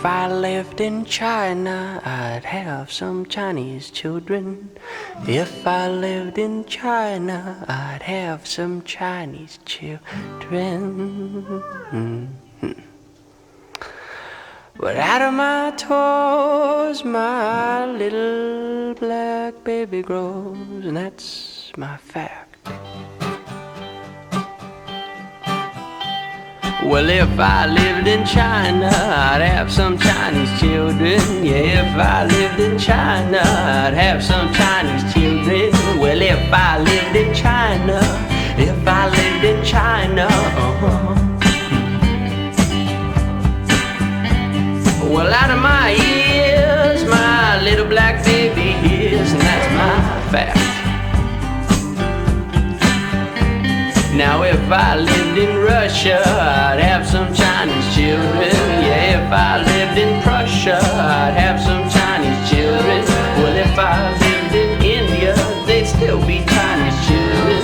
If I lived in China, I'd have some Chinese children. If I lived in China, I'd have some Chinese children. But out of my toes, my little black baby grows, and that's my fact. Well, if I lived in China, I'd have some Chinese children. Yeah, if I lived in China, I'd have some Chinese children. Well, if I lived in China, if I lived in China, Well, out of my ears, my little black baby hears, and that's my fact. Now if I lived in Russia, I'd have some Chinese children. Yeah, if I lived in Prussia, I'd have some Chinese children. Well, if I lived in India, they'd still be Chinese children.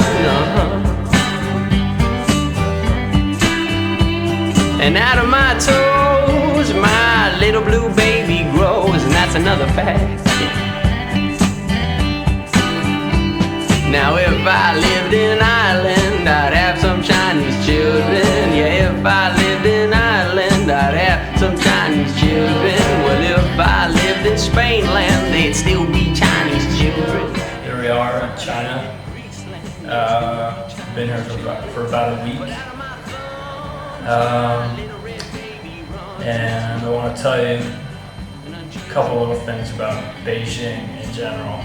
And out of my toes, my little blue baby grows, and that's another fact. Now if I lived in Ireland, I'd have some Chinese children. Yeah, if I lived in Ireland, I'd have some Chinese children. Well, if I lived in Spainland, they'd still be Chinese children. Here we are in China. Been here for about a week. And I want to tell you a couple little things about Beijing in general.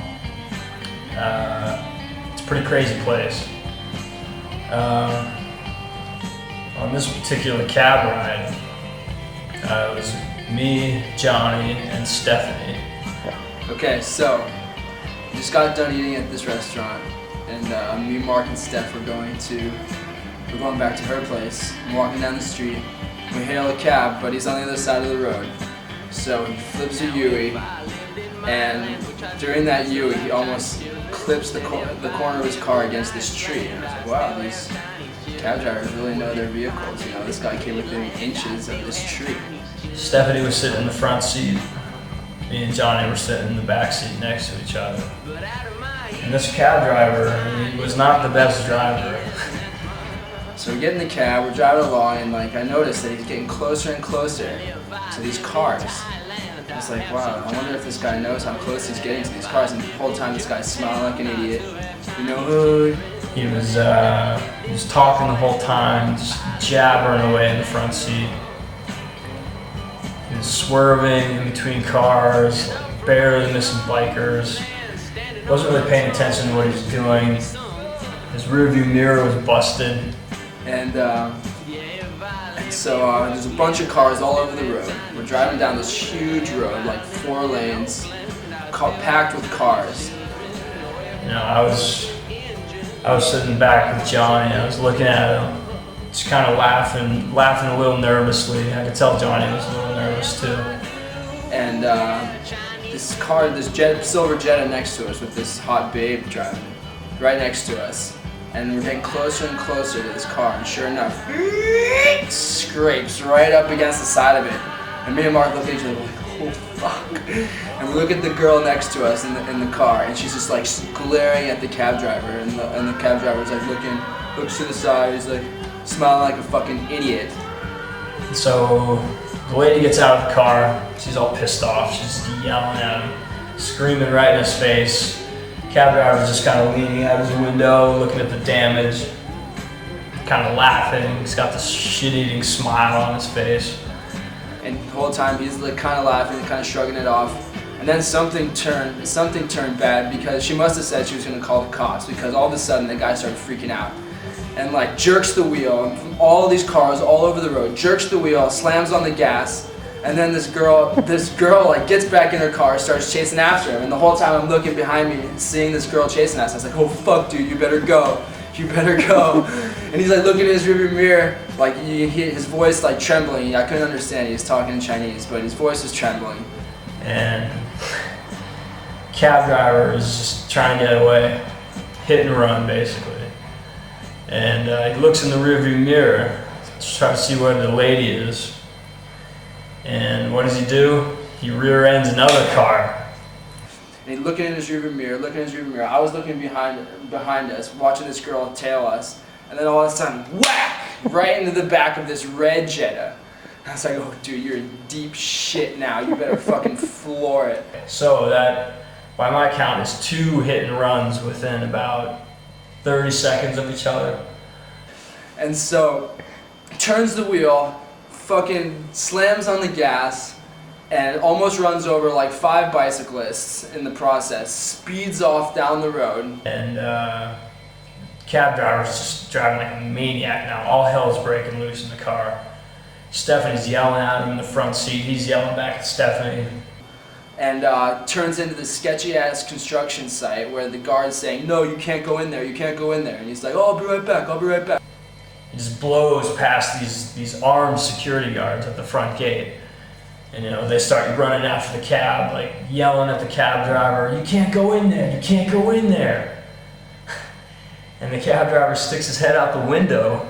It's a pretty crazy place. On this particular cab ride, it was me, Johnny, and Stephanie. Okay, so we just got done eating at this restaurant, and me, Mark, and Steph we're going back to her place. I'm walking down the street. We hail a cab, but he's on the other side of the road. So he flips a Yui, and during that Yui, he almost clips the corner of his car against this tree. And I was like, wow, these cab drivers really know their vehicles. You know, this guy came within inches of this tree. Stephanie was sitting in the front seat. Me and Johnny were sitting in the back seat next to each other. And this cab driver, he was not the best driver. So we get in the cab, we're driving along, and I noticed that he's getting closer and closer to these cars. I was like, wow, I wonder if this guy knows how close he's getting to these cars. And the whole time this guy's smiling like an idiot. You know, he was talking the whole time, just jabbering away in the front seat. He was swerving in between cars, barely missing bikers. Wasn't really paying attention to what he was doing. His rearview mirror was busted. And so there's a bunch of cars all over the road. We're driving down this huge road, like 4 lanes, packed with cars. You know, I was sitting back with Johnny. I was looking at him, just kind of laughing a little nervously. I could tell Johnny was a little nervous too. And this silver Jetta next to us with this hot babe driving right next to us. And we're getting closer and closer to this car, and sure enough, scrapes right up against the side of it. And me and Mark look at each other like, oh fuck. And we look at the girl next to us in the car, and she's just like glaring at the cab driver, and the cab driver's like looks to the side, he's like smiling like a fucking idiot. So the lady gets out of the car, she's all pissed off, she's yelling at him, screaming right in his face. Cab driver's just kind of leaning out his window, looking at the damage, kind of laughing. He's got this shit-eating smile on his face. And the whole time he's like kind of laughing and kind of shrugging it off. And then something turned bad, because she must have said she was going to call the cops, because all of a sudden the guy started freaking out and jerks the wheel from all these cars all over the road, jerks the wheel, slams on the gas. And then this girl gets back in her car, starts chasing after him, and the whole time I'm looking behind me and seeing this girl chasing us. I was like, oh fuck dude, you better go. And he's looking in his rearview mirror, you hear his voice trembling. I couldn't understand, he was talking in Chinese, but his voice was trembling. And cab driver is just trying to get away, hit and run basically. And he looks in the rearview mirror to try to see where the lady is. And what does he do? He rear ends another car. And he's looking in his rearview mirror, I was looking behind us, watching this girl tail us, and then all of a sudden, whack! Right into the back of this red Jetta. I was like, oh dude, you're in deep shit now. You better fucking floor it. So that, by my count, is 2 hit and runs within about 30 seconds of each other. And so, turns the wheel, fucking slams on the gas, and almost runs over like 5 bicyclists in the process, speeds off down the road. And cab driver's just driving like a maniac now. All hell's breaking loose in the car. Stephanie's yelling at him in the front seat. He's yelling back at Stephanie. And turns into this sketchy ass construction site where the guard's saying, no, you can't go in there, you can't go in there. And he's like, oh, I'll be right back, I'll be right back. He just blows past these armed security guards at the front gate. And they start running after the cab, like yelling at the cab driver, you can't go in there, you can't go in there. And the cab driver sticks his head out the window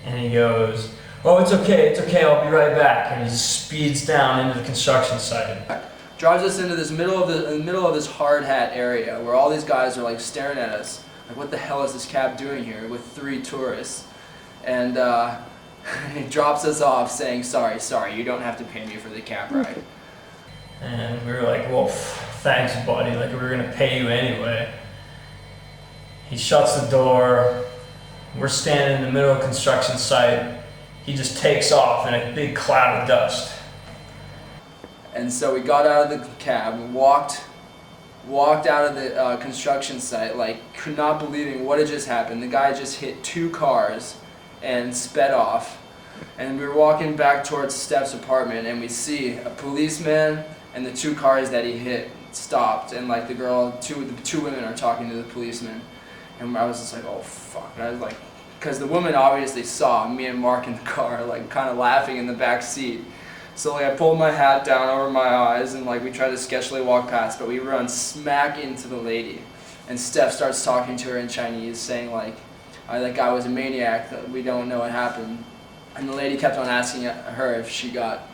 and he goes, oh, it's okay, I'll be right back. And he just speeds down into the construction site. Drives us into this middle of this hard hat area where all these guys are like staring at us. Like, what the hell is this cab doing here with 3 tourists? And he drops us off saying, sorry, you don't have to pay me for the cab ride. And we were like, well, thanks, buddy. Like, we were gonna pay you anyway. He shuts the door. We're standing in the middle of the construction site. He just takes off in a big cloud of dust. And so we got out of the cab, walked out of the construction site, like could not believing what had just happened. The guy just hit 2 cars and sped off. And we were walking back towards Steph's apartment, and we see a policeman and the 2 cars that he hit stopped, and like the two women are talking to the policeman. And I was just like, oh fuck. And I was like, because the woman obviously saw me and Mark in the car, like kind of laughing in the back seat. So like I pulled my hat down over my eyes and like we tried to sketchily walk past, but we run smack into the lady. And Steph starts talking to her in Chinese, saying like, that guy was a maniac, that we don't know what happened. And the lady kept on asking her if she got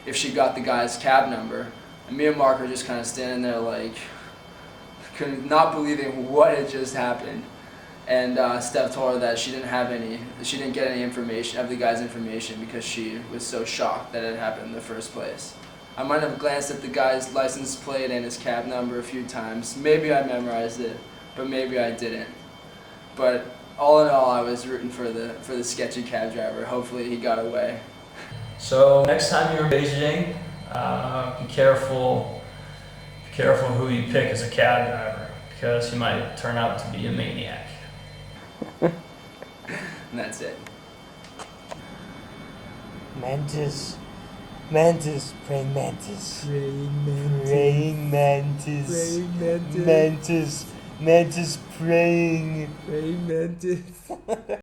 the guy's cab number. And me and Mark were just kind of standing there like, not believing what had just happened. And Steph told her that she didn't get any information of the guy's information because she was so shocked that it happened in the first place. I might have glanced at the guy's license plate and his cab number a few times. Maybe I memorized it, but maybe I didn't. But all in all, I was rooting for the sketchy cab driver. Hopefully he got away. So next time you're in Beijing, be careful who you pick as a cab driver, because he might turn out to be a maniac. And that's it. Mantis, praying mantis, praying mantis, mantis, praying mantis.